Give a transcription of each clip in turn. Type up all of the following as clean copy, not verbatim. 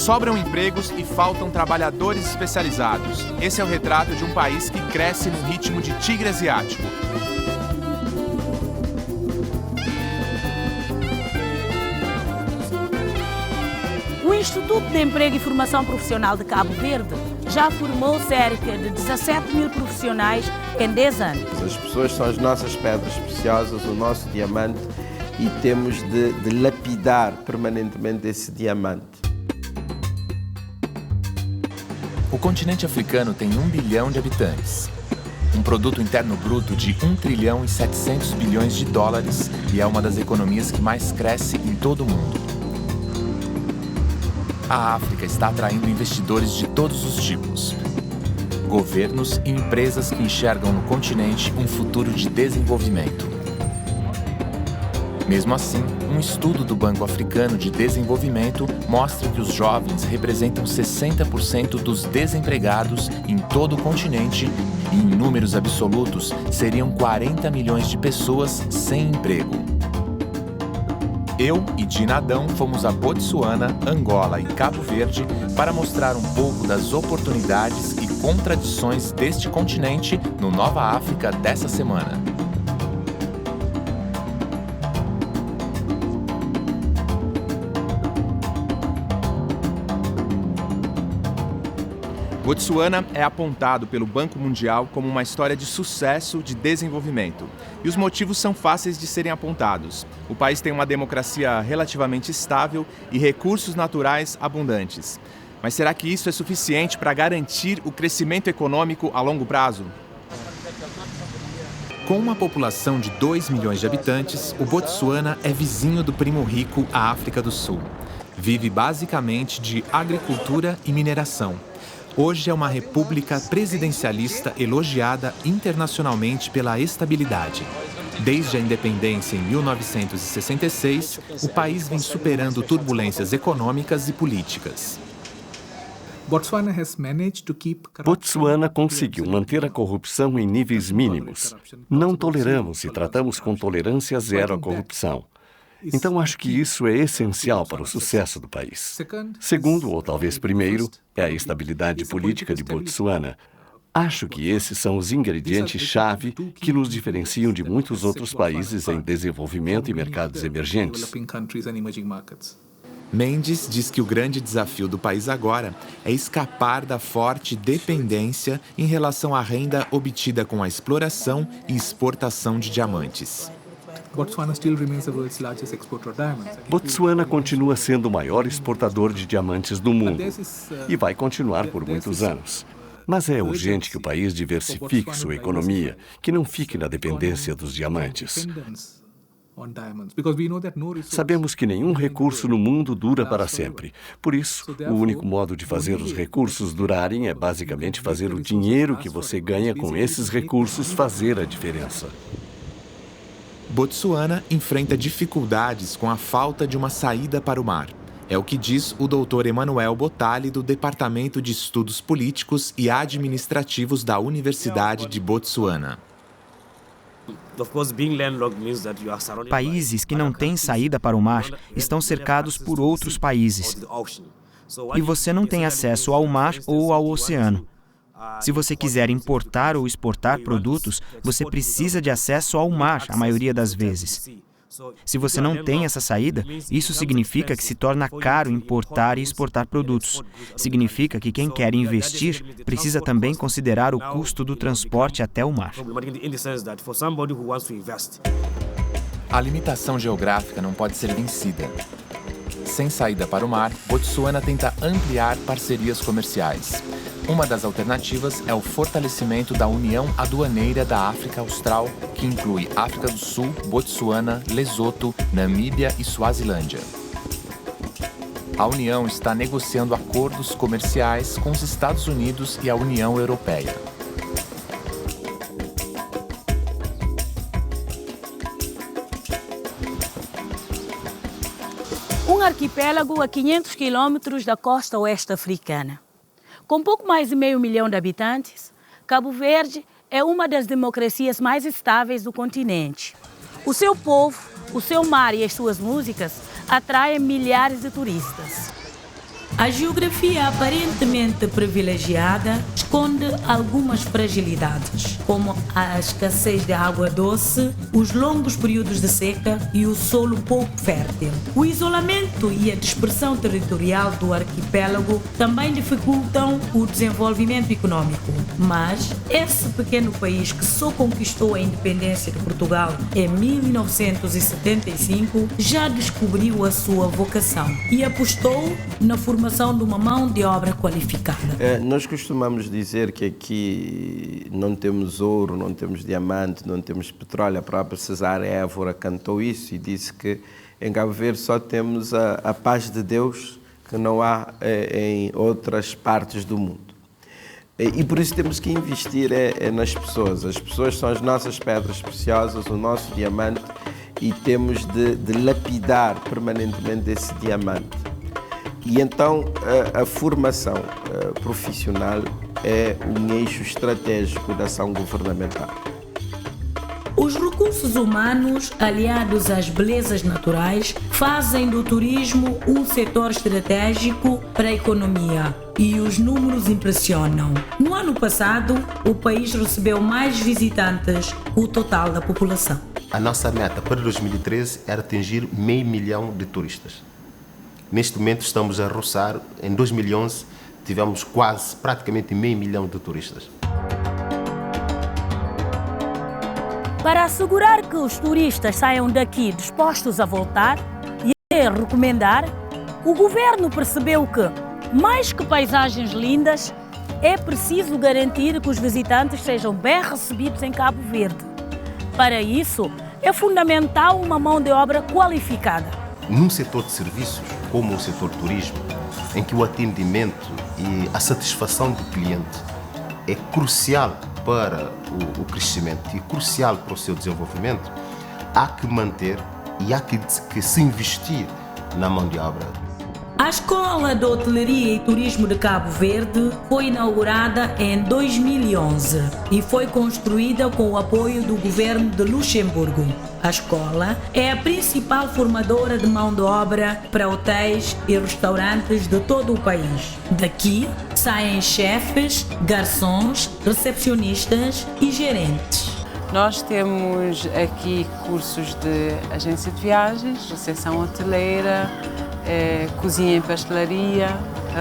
Sobram empregos e faltam trabalhadores especializados. Esse é o retrato de um país que cresce no ritmo de tigre asiático. O Instituto de Emprego e Formação Profissional de Cabo Verde já formou cerca de 17 mil profissionais em 10 anos. As pessoas são as nossas pedras preciosas, o nosso diamante, e temos de lapidar permanentemente esse diamante. O continente africano tem 1 bilhão de habitantes. Um produto interno bruto de 1 trilhão e 700 bilhões de dólares e é uma das economias que mais cresce em todo o mundo. A África está atraindo investidores de todos os tipos. Governos e empresas que enxergam no continente um futuro de desenvolvimento. Mesmo assim, um estudo do Banco Africano de Desenvolvimento mostra que os jovens representam 60% dos desempregados em todo o continente e, em números absolutos, seriam 40 milhões de pessoas sem emprego. Eu e Dina Adão fomos a Botsuana, Angola e Cabo Verde para mostrar um pouco das oportunidades e contradições deste continente no Nova África dessa semana. Botsuana é apontado pelo Banco Mundial como uma história de sucesso de desenvolvimento. E os motivos são fáceis de serem apontados. O país tem uma democracia relativamente estável e recursos naturais abundantes. Mas será que isso é suficiente para garantir o crescimento econômico a longo prazo? Com uma população de 2 milhões de habitantes, o Botsuana é vizinho do primo rico, a África do Sul. Vive basicamente de agricultura e mineração. Hoje é uma república presidencialista elogiada internacionalmente pela estabilidade. Desde a independência em 1966, o país vem superando turbulências econômicas e políticas. Botsuana conseguiu manter a corrupção em níveis mínimos. Não toleramos e tratamos com tolerância zero a corrupção. Então, acho que isso é essencial para o sucesso do país. Segundo, ou talvez primeiro, é a estabilidade política de Botsuana. Acho que esses são os ingredientes-chave que nos diferenciam de muitos outros países em desenvolvimento e mercados emergentes. Mendes diz que o grande desafio do país agora é escapar da forte dependência em relação à renda obtida com a exploração e exportação de diamantes. Botsuana continua sendo o maior exportador de diamantes do mundo e vai continuar por muitos anos. Mas é urgente que o país diversifique sua economia, que não fique na dependência dos diamantes. Sabemos que nenhum recurso no mundo dura para sempre. Por isso, o único modo de fazer os recursos durarem é basicamente fazer o dinheiro que você ganha com esses recursos fazer a diferença. Botsuana enfrenta dificuldades com a falta de uma saída para o mar. É o que diz o Dr. Emanuel Botali, do Departamento de Estudos Políticos e Administrativos da Universidade de Botsuana. Países que não têm saída para o mar estão cercados por outros países. E você não tem acesso ao mar ou ao oceano. Se você quiser importar ou exportar produtos, você precisa de acesso ao mar, a maioria das vezes. Se você não tem essa saída, isso significa que se torna caro importar e exportar produtos. Significa que quem quer investir precisa também considerar o custo do transporte até o mar. A limitação geográfica não pode ser vencida. Sem saída para o mar, Botsuana tenta ampliar parcerias comerciais. Uma das alternativas é o fortalecimento da União Aduaneira da África Austral, que inclui África do Sul, Botsuana, Lesoto, Namíbia e Suazilândia. A União está negociando acordos comerciais com os Estados Unidos e a União Europeia. Um arquipélago a 500 quilômetros da costa oeste africana. Com pouco mais de meio milhão de habitantes, Cabo Verde é uma das democracias mais estáveis do continente. O seu povo, o seu mar e as suas músicas atraem milhares de turistas. A geografia aparentemente privilegiada esconde algumas fragilidades, como a escassez de água doce, os longos períodos de seca e o solo pouco fértil. O isolamento e a dispersão territorial do arquipélago também dificultam o desenvolvimento econômico. Mas esse pequeno país, que só conquistou a independência de Portugal em 1975, já descobriu a sua vocação e apostou na formação de uma mão de obra qualificada. Nós costumamos dizer que aqui não temos ouro, não temos diamante, não temos petróleo. A própria Cesária Évora cantou isso e disse que em Cabo Verde só temos a paz de Deus, que não há em outras partes do mundo. E por isso temos que investir nas pessoas. As pessoas são as nossas pedras preciosas, o nosso diamante, e temos de lapidar permanentemente esse diamante. E então a formação profissional é um eixo estratégico da ação governamental. Os recursos humanos, aliados às belezas naturais, fazem do turismo um setor estratégico para a economia. E os números impressionam. No ano passado, o país recebeu mais visitantes que o total da população. A nossa meta para 2013 era atingir 500 mil de turistas. Neste momento estamos a roçar, em 2011 tivemos praticamente 500 mil de turistas. Para assegurar que os turistas saiam daqui dispostos a voltar e a recomendar, o governo percebeu que, mais que paisagens lindas, é preciso garantir que os visitantes sejam bem recebidos em Cabo Verde. Para isso, é fundamental uma mão de obra qualificada. Num setor de serviços, como o setor de turismo, em que o atendimento e a satisfação do cliente é crucial para o crescimento e crucial para o seu desenvolvimento, há que manter e há que se investir na mão de obra. A Escola de Hotelaria e Turismo de Cabo Verde foi inaugurada em 2011 e foi construída com o apoio do governo de Luxemburgo. A escola é a principal formadora de mão de obra para hotéis e restaurantes de todo o país. Daqui saem chefes, garçons, recepcionistas e gerentes. Nós temos aqui cursos de agência de viagens, recepção hoteleira, cozinha e pastelaria,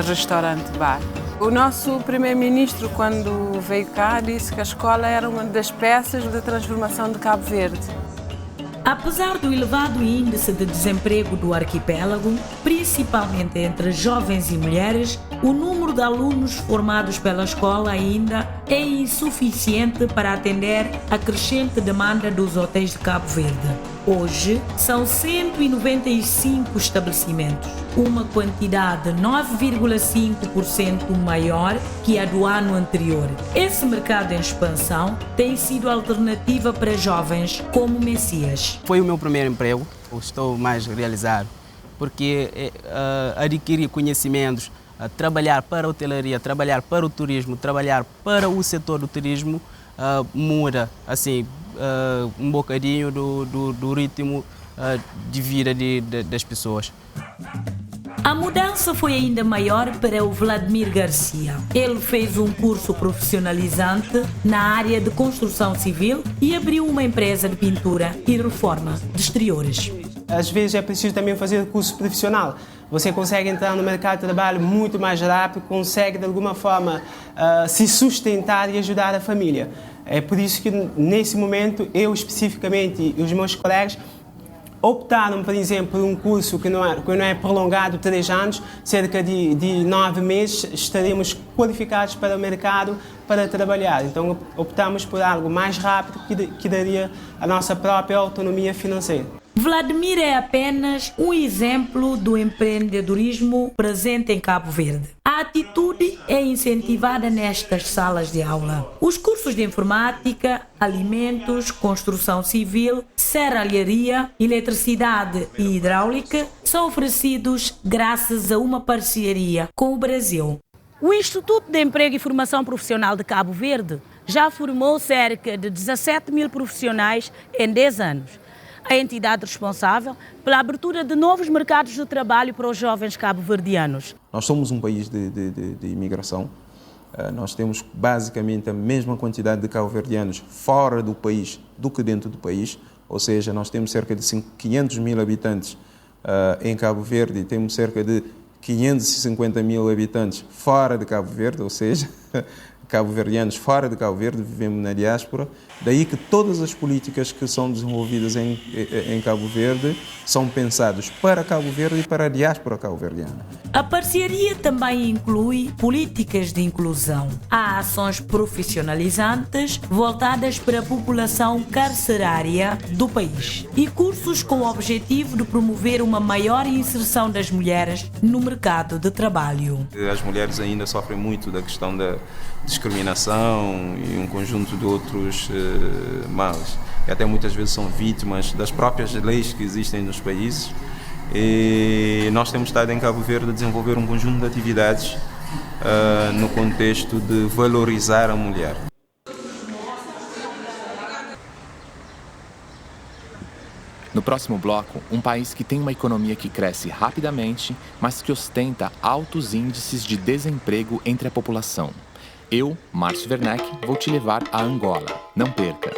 restaurante-bar. O nosso primeiro-ministro, quando veio cá, disse que a escola era uma das peças de transformação de Cabo Verde. Apesar do elevado índice de desemprego do arquipélago, principalmente entre jovens e mulheres, o número de alunos formados pela escola ainda é insuficiente para atender a crescente demanda dos hotéis de Cabo Verde. Hoje, são 195 estabelecimentos, uma quantidade 9,5% maior que a do ano anterior. Esse mercado em expansão tem sido alternativa para jovens como Messias. Foi o meu primeiro emprego, estou mais realizado, porque adquirir conhecimentos, trabalhar para a hotelaria, trabalhar para o turismo, trabalhar para o setor do turismo, muda assim um bocadinho do ritmo de vida das pessoas. A mudança foi ainda maior para o Vladimir Garcia. Ele fez um curso profissionalizante na área de construção civil e abriu uma empresa de pintura e reforma de exteriores. Às vezes é preciso também fazer curso profissional. Você consegue entrar no mercado de trabalho muito mais rápido, consegue de alguma forma se sustentar e ajudar a família. É por isso que nesse momento eu especificamente e os meus colegas optaram, por exemplo, por um curso que não é prolongado 3 anos, cerca de 9 meses estaremos qualificados para o mercado para trabalhar. Então optamos por algo mais rápido que daria a nossa própria autonomia financeira. Vladimir é apenas um exemplo do empreendedorismo presente em Cabo Verde. A atitude é incentivada nestas salas de aula. Os cursos de informática, alimentos, construção civil, serralharia, eletricidade e hidráulica são oferecidos graças a uma parceria com o Brasil. O Instituto de Emprego e Formação Profissional de Cabo Verde já formou cerca de 17 mil profissionais em 10 anos. a entidade responsável pela abertura de novos mercados de trabalho para os jovens cabo-verdianos. Nós somos um país de imigração. Nós temos basicamente a mesma quantidade de cabo-verdianos fora do país do que dentro do país, ou seja, nós temos cerca de 500 mil habitantes em Cabo Verde e temos cerca de 550 mil habitantes fora de Cabo Verde, ou seja, cabo-verdianos fora de Cabo Verde, vivemos na diáspora. Daí que todas as políticas que são desenvolvidas em Cabo Verde são pensadas para Cabo Verde e para a diáspora cabo-verdiana. A parceria também inclui políticas de inclusão. Há ações profissionalizantes voltadas para a população carcerária do país e cursos com o objetivo de promover uma maior inserção das mulheres no mercado de trabalho. As mulheres ainda sofrem muito da questão da discriminação e um conjunto de outros males. E até muitas vezes são vítimas das próprias leis que existem nos países. E nós temos estado em Cabo Verde a desenvolver um conjunto de atividades no contexto de valorizar a mulher. No próximo bloco, um país que tem uma economia que cresce rapidamente, mas que ostenta altos índices de desemprego entre a população. Eu, Márcio Werneck, vou te levar a Angola. Não perca!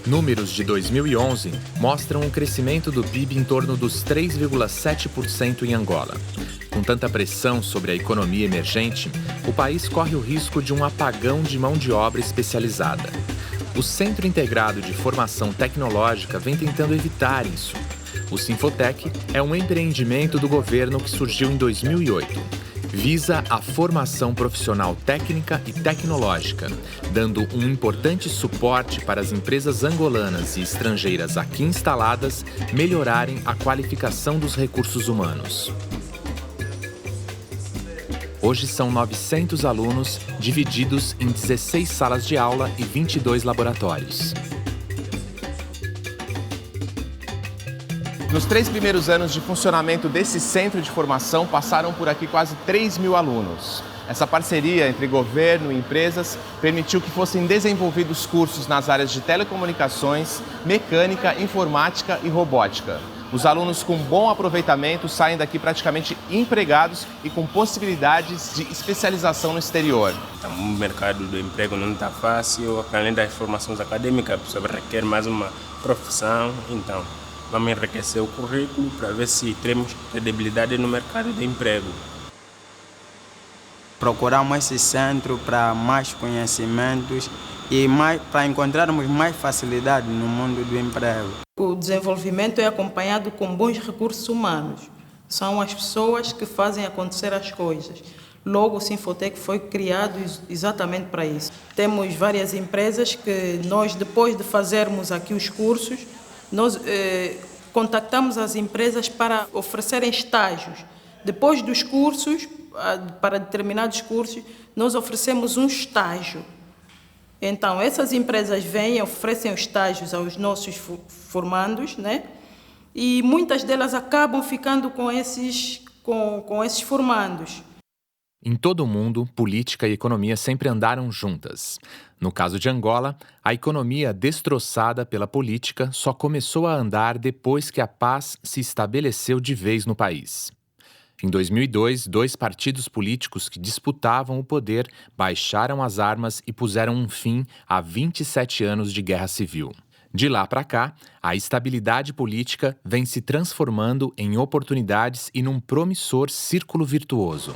Números de 2011 mostram um crescimento do PIB em torno dos 3,7% em Angola. Com tanta pressão sobre a economia emergente, o país corre o risco de um apagão de mão de obra especializada. O Centro Integrado de Formação Tecnológica vem tentando evitar isso. O Sinfotec é um empreendimento do governo que surgiu em 2008. Visa a formação profissional técnica e tecnológica, dando um importante suporte para as empresas angolanas e estrangeiras aqui instaladas melhorarem a qualificação dos recursos humanos. Hoje são 900 alunos, divididos em 16 salas de aula e 22 laboratórios. Nos 3 primeiros anos de funcionamento desse centro de formação, passaram por aqui quase 3 mil alunos. Essa parceria entre governo e empresas permitiu que fossem desenvolvidos cursos nas áreas de telecomunicações, mecânica, informática e robótica. Os alunos com bom aproveitamento saem daqui praticamente empregados e com possibilidades de especialização no exterior. O mercado do emprego não está fácil, além das formações acadêmicas, a pessoa requer mais uma profissão, então vamos enriquecer o currículo para ver se temos credibilidade no mercado de emprego. Procuramos esse centro para mais conhecimentos e para encontrarmos mais facilidade no mundo do emprego. O desenvolvimento é acompanhado com bons recursos humanos. São as pessoas que fazem acontecer as coisas. Logo, o Sinfotec foi criado exatamente para isso. Temos várias empresas que nós, depois de fazermos aqui os cursos, nós contactamos as empresas para oferecerem estágios. Depois dos cursos, para determinados cursos, nós oferecemos um estágio. Então, essas empresas vêm e oferecem os estágios aos nossos formandos, né? E muitas delas acabam ficando com esses formandos. Em todo o mundo, política e economia sempre andaram juntas. No caso de Angola, a economia destroçada pela política só começou a andar depois que a paz se estabeleceu de vez no país. Em 2002, 2 partidos políticos que disputavam o poder baixaram as armas e puseram um fim a 27 anos de guerra civil. De lá para cá, a estabilidade política vem se transformando em oportunidades e num promissor círculo virtuoso.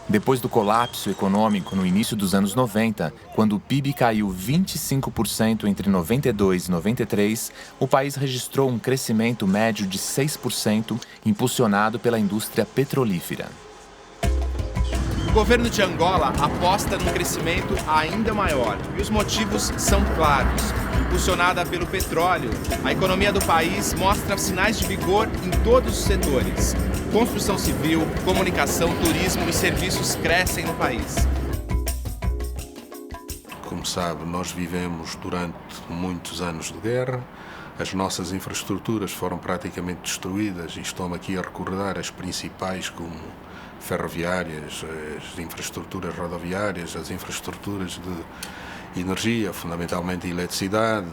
Depois do colapso econômico no início dos anos 90, quando o PIB caiu 25% entre 92 e 93, o país registrou um crescimento médio de 6%, impulsionado pela indústria petrolífera. O governo de Angola aposta num crescimento ainda maior, e os motivos são claros. impulsionada pelo petróleo, a economia do país mostra sinais de vigor em todos os setores. Construção civil, comunicação, turismo e serviços crescem no país. Como sabe, nós vivemos durante muitos anos de guerra. As nossas infraestruturas foram praticamente destruídas e estou aqui a recordar as principais, como ferroviárias, as infraestruturas rodoviárias, as infraestruturas de energia, fundamentalmente a eletricidade,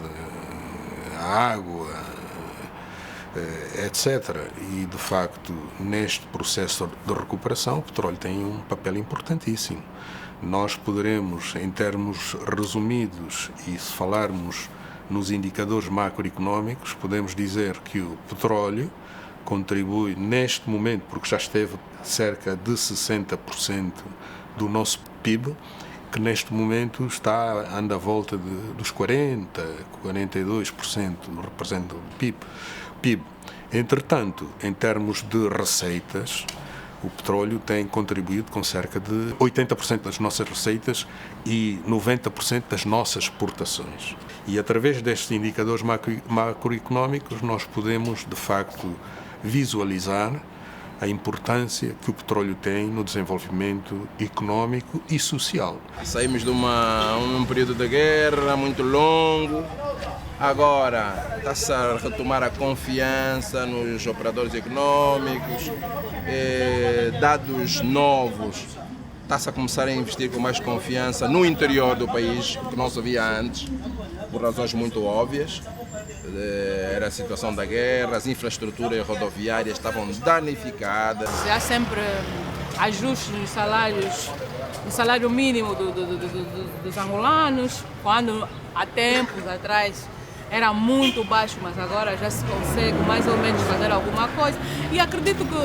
a água, etc. E, de facto, neste processo de recuperação, o petróleo tem um papel importantíssimo. Nós poderemos, em termos resumidos, e se falarmos nos indicadores macroeconómicos, podemos dizer que o petróleo contribui neste momento, porque já esteve cerca de 60% do nosso PIB, que neste momento anda à volta dos 42% representa o PIB. Entretanto, em termos de receitas, o petróleo tem contribuído com cerca de 80% das nossas receitas e 90% das nossas exportações. E através destes indicadores macroeconómicos nós podemos, de facto, visualizar a importância que o petróleo tem no desenvolvimento económico e social. Saímos de um período de guerra muito longo. Agora está-se a retomar a confiança nos operadores econômicos, dados novos, está-se a começar a investir com mais confiança no interior do país, que não se via antes, por razões muito óbvias. Era a situação da guerra, as infraestruturas rodoviárias estavam danificadas. Há sempre ajustes nos salários, no salário mínimo dos angolanos, quando há tempos atrás era muito baixo, mas agora já se consegue mais ou menos fazer alguma coisa. E acredito que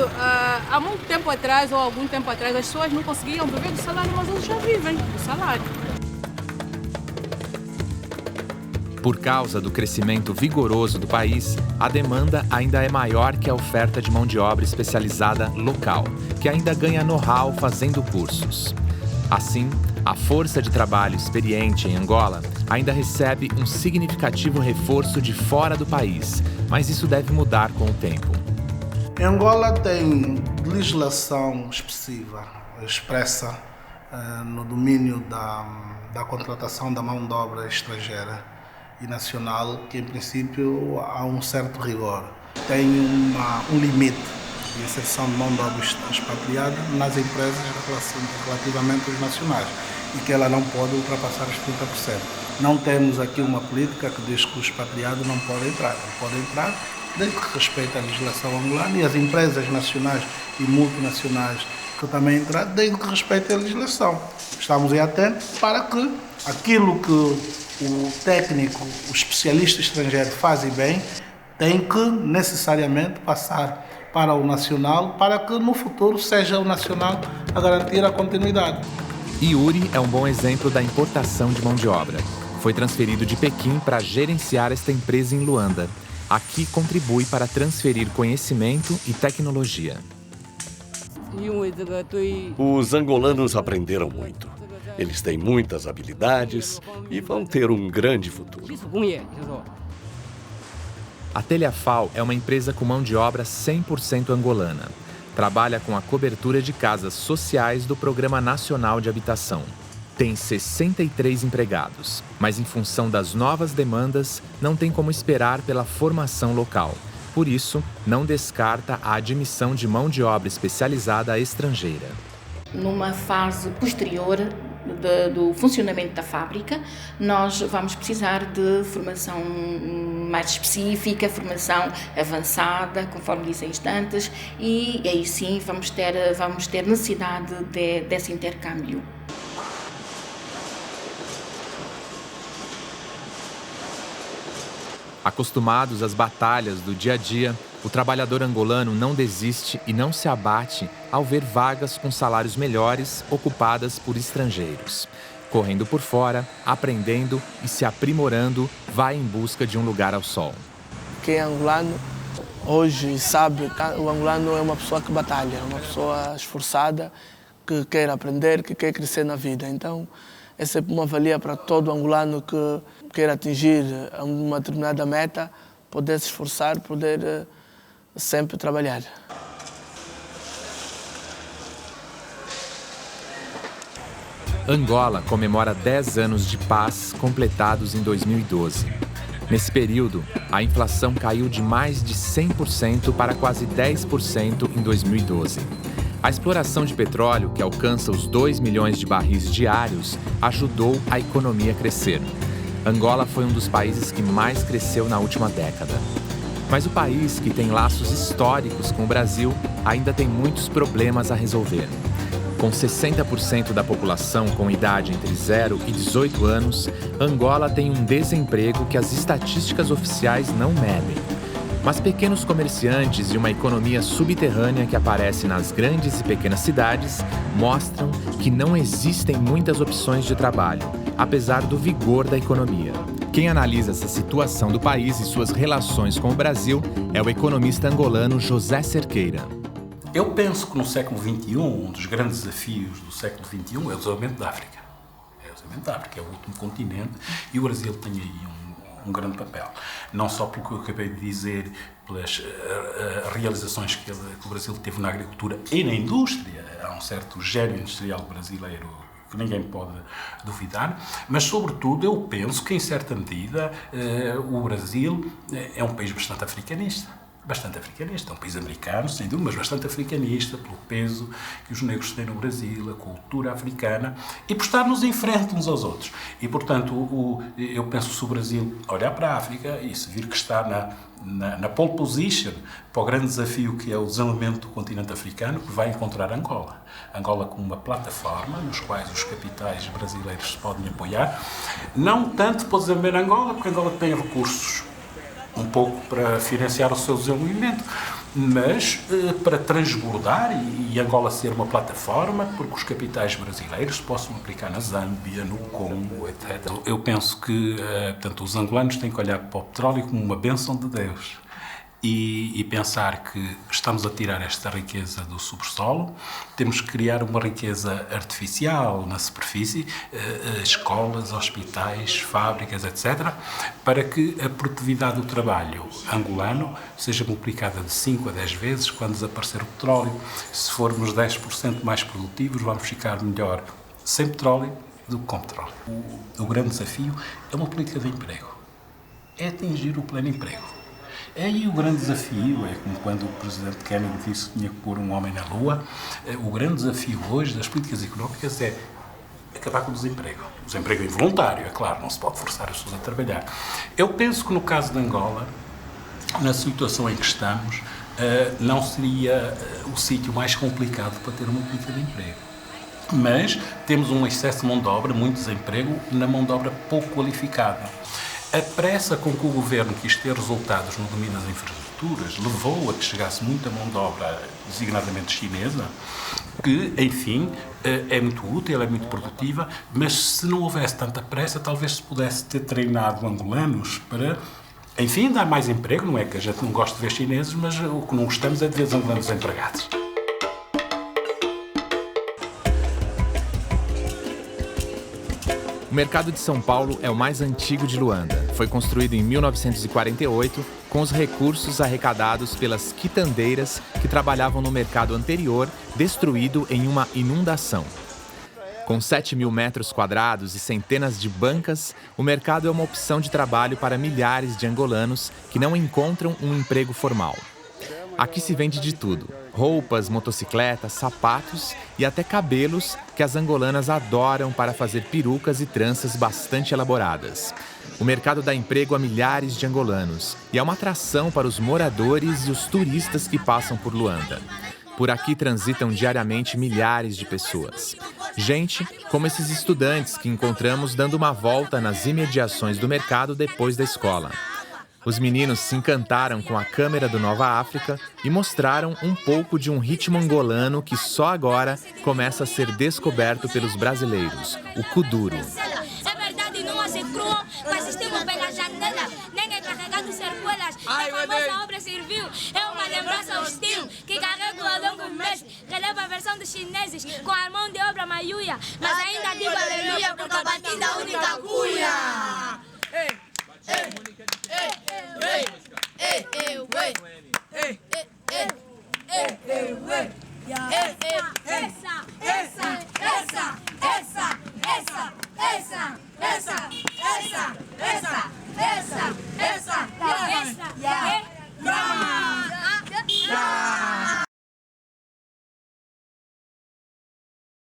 há muito tempo atrás, ou algum tempo atrás, as pessoas não conseguiam viver do salário, mas hoje já vivem do salário. Por causa do crescimento vigoroso do país, a demanda ainda é maior que a oferta de mão de obra especializada local, que ainda ganha know-how fazendo cursos. Assim, a força de trabalho experiente em Angola ainda recebe um significativo reforço de fora do país, mas isso deve mudar com o tempo. Em Angola tem legislação expressa no domínio da contratação da mão de obra estrangeira e nacional, que em princípio há um certo rigor. Tem um limite de inserção de mão de obra expatriada nas empresas relativamente aos nacionais e que ela não pode ultrapassar os 30%. Não temos aqui uma política que diz que o expatriado não pode entrar. Não pode entrar desde que respeite a legislação angolana e as empresas nacionais e multinacionais que também entrar, desde que respeitem a legislação. Estamos aí atentos para que aquilo que o técnico, o especialista estrangeiro faz bem, tem que necessariamente passar para o nacional, para que no futuro seja o nacional a garantir a continuidade. Yuri é um bom exemplo da importação de mão de obra. Foi transferido de Pequim para gerenciar esta empresa em Luanda. Aqui contribui para transferir conhecimento e tecnologia. Os angolanos aprenderam muito. Eles têm muitas habilidades e vão ter um grande futuro. A Telhafal é uma empresa com mão de obra 100% angolana. Trabalha com a cobertura de casas sociais do Programa Nacional de Habitação. Tem 63 empregados, mas em função das novas demandas, não tem como esperar pela formação local. Por isso, não descarta a admissão de mão de obra especializada estrangeira. Numa fase posterior do funcionamento da fábrica, nós vamos precisar de formação mais específica, formação avançada, conforme disse instantes, e aí sim vamos ter necessidade desse intercâmbio. Acostumados às batalhas do dia a dia, o trabalhador angolano não desiste e não se abate ao ver vagas com salários melhores ocupadas por estrangeiros. Correndo por fora, aprendendo e se aprimorando, vai em busca de um lugar ao sol. Quem é angolano hoje sabe que o angolano é uma pessoa que batalha, uma pessoa esforçada, que quer aprender, que quer crescer na vida. Então, é sempre uma valia para todo angolano que queira atingir uma determinada meta, poder se esforçar, poder sempre trabalhar. Angola comemora 10 anos de paz completados em 2012. Nesse período, a inflação caiu de mais de 100% para quase 10% em 2012. A exploração de petróleo, que alcança os 2 milhões de barris diários, ajudou a economia a crescer. Angola foi um dos países que mais cresceu na última década. Mas o país, que tem laços históricos com o Brasil, ainda tem muitos problemas a resolver. Com 60% da população com idade entre 0 e 18 anos, Angola tem um desemprego que as estatísticas oficiais não medem. Mas pequenos comerciantes e uma economia subterrânea que aparece nas grandes e pequenas cidades mostram que não existem muitas opções de trabalho, apesar do vigor da economia. Quem analisa essa situação do país e suas relações com o Brasil é o economista angolano José Cerqueira. Eu penso que no século XXI, um dos grandes desafios do século XXI é o desenvolvimento da África. É o desenvolvimento da África, é o último continente e o Brasil tem aí um grande papel. Não só pelo que eu acabei de dizer, pelas realizações que o Brasil teve na agricultura e na indústria. Há um certo gênio industrial brasileiro que ninguém pode duvidar, mas sobretudo eu penso que em certa medida o Brasil é um país bastante africanista. É um país americano, sem dúvida, mas bastante africanista, pelo peso que os negros têm no Brasil, a cultura africana, e por estarmos em frente uns aos outros. E, portanto, eu penso que se o Brasil olhar para a África e se vir que está na pole position para o grande desafio que é o desenvolvimento do continente africano, vai encontrar Angola. Angola como uma plataforma nos quais os capitais brasileiros se podem apoiar, não tanto para desenvolver Angola, porque Angola tem recursos um pouco para financiar o seu desenvolvimento, mas para transbordar e Angola ser uma plataforma, porque os capitais brasileiros possam aplicar na Zâmbia, no Congo, etc. Eu penso que portanto, os angolanos têm que olhar para o petróleo como uma bênção de Deus e pensar que estamos a tirar esta riqueza do subsolo, temos que criar uma riqueza artificial na superfície, escolas, hospitais, fábricas, etc., para que a produtividade do trabalho angolano seja multiplicada de 5 a 10 vezes quando desaparecer o petróleo. Se formos 10% mais produtivos, vamos ficar melhor sem petróleo do que com petróleo. O grande desafio é uma política de emprego, é atingir o pleno emprego. Aí o grande desafio é como quando o presidente Kennedy disse que tinha que pôr um homem na Lua. O grande desafio hoje das políticas económicas é acabar com o desemprego. O desemprego involuntário, é claro, não se pode forçar as pessoas a trabalhar. Eu penso que no caso de Angola, na situação em que estamos, não seria o sítio mais complicado para ter uma política de emprego. Mas temos um excesso de mão de obra, muito desemprego na mão de obra pouco qualificada. A pressa com que o governo quis ter resultados no domínio das infraestruturas levou a que chegasse muita mão de obra, designadamente chinesa, que, enfim, é muito útil, é muito produtiva, mas se não houvesse tanta pressa, talvez se pudesse ter treinado angolanos para, enfim, dar mais emprego. Não é que a gente não gosta de ver chineses, mas o que não gostamos é de ver os angolanos empregados. O mercado de São Paulo é o mais antigo de Luanda. Foi construído em 1948 com os recursos arrecadados pelas quitandeiras que trabalhavam no mercado anterior, destruído em uma inundação. Com 7.000 metros quadrados e centenas de bancas, o mercado é uma opção de trabalho para milhares de angolanos que não encontram um emprego formal. Aqui se vende de tudo: roupas, motocicletas, sapatos e até cabelos que as angolanas adoram para fazer perucas e tranças bastante elaboradas. O mercado dá emprego a milhares de angolanos e é uma atração para os moradores e os turistas que passam por Luanda. Por aqui transitam diariamente milhares de pessoas. Gente como esses estudantes que encontramos dando uma volta nas imediações do mercado depois da escola. Os meninos se encantaram com a câmera do Nova África e mostraram um pouco de um ritmo angolano que só agora começa a ser descoberto pelos brasileiros, o kuduro. É verdade, não há crua, mas assistimos pela janela, nem é carregado serpoelas. A famosa obra serviu, é uma lembrança hostil que carrego ao longo do mês. Relevo a versão de os chineses com a mão de obra maiúia. Mas ainda digo aleluia porque a batida única cuia.